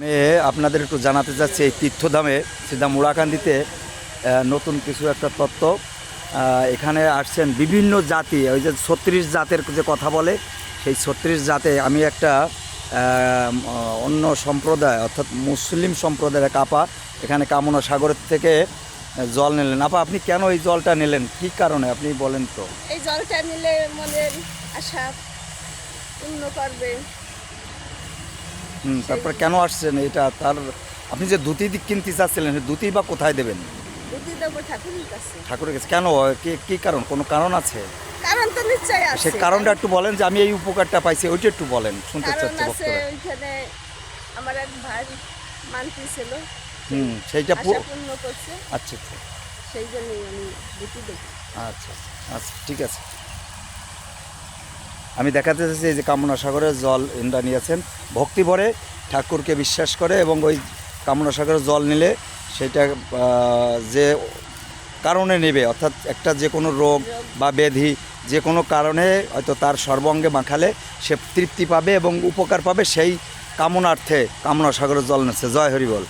আমি আপনাদের একটু জানাতে চাচ্ছি এই তীর্থধামে সিধা মুড়াকান্দিতে নতুন কিছু একটা তত্ত্ব। এখানে আসছেন বিভিন্ন জাতি, ওই যে 36 জাতের যে কথা বলে, সেই 36 জাতে আমি একটা অন্য সম্প্রদায় অর্থাৎ মুসলিম সম্প্রদায়ের এক আপা এখানে কামনা সাগরের থেকে জল নিলেন। আপা, আপনি কেন এই জলটা নিলেন, কী কারণে আপনি বলেন তো? এই জলটা নিলে মনের আশা পূর্ণ করবে। তারপরে কেন আসছেন এটা? তার আপনি যে ধুতি কিনতে চাচ্ছিলেন, ধুতি বা কোথায় দেবেন? বুদ্ধি দেবো ঠাকুরের কাছে। ঠাকুরের কাছে কেন? কি কারণ? কোনো কারণ আছে? কারণ তো নিশ্চয়ই আছে। সেই কারণটা একটু বলেন, যে আমি এই উপকারটা পাইছি ওইটা একটু বলেন, শুনতে কারণ চাচ্ছি আছে, বক্তব্য। ওইখানে আমার এক ভাই মানতি ছিল, সেইটা আশা পূর্ণ করছে, আচ্ছা আচ্ছা সেই জন্যই আমি বুদ্ধি দেবো। আচ্ছা আচ্ছা ঠিক আছে। আমি দেখাতে চাচ্ছি এই যে কামনা সাগরের জল এনরা নিয়েছেন, ভক্তি ভরে ঠাকুরকে বিশ্বাস করে, এবং ওই কামনা সাগরের জল নিলে সেটা যে কারণে নেবে, অর্থাৎ একটা যে কোনো রোগ বা ব্যাধি যে কোনো কারণে হয়তো তার সর্বাঙ্গে মাখালে সে তৃপ্তি পাবে এবং উপকার পাবে, সেই কামনার্থে কামনা সাগরের জল নিচ্ছে। জয় হরি বল।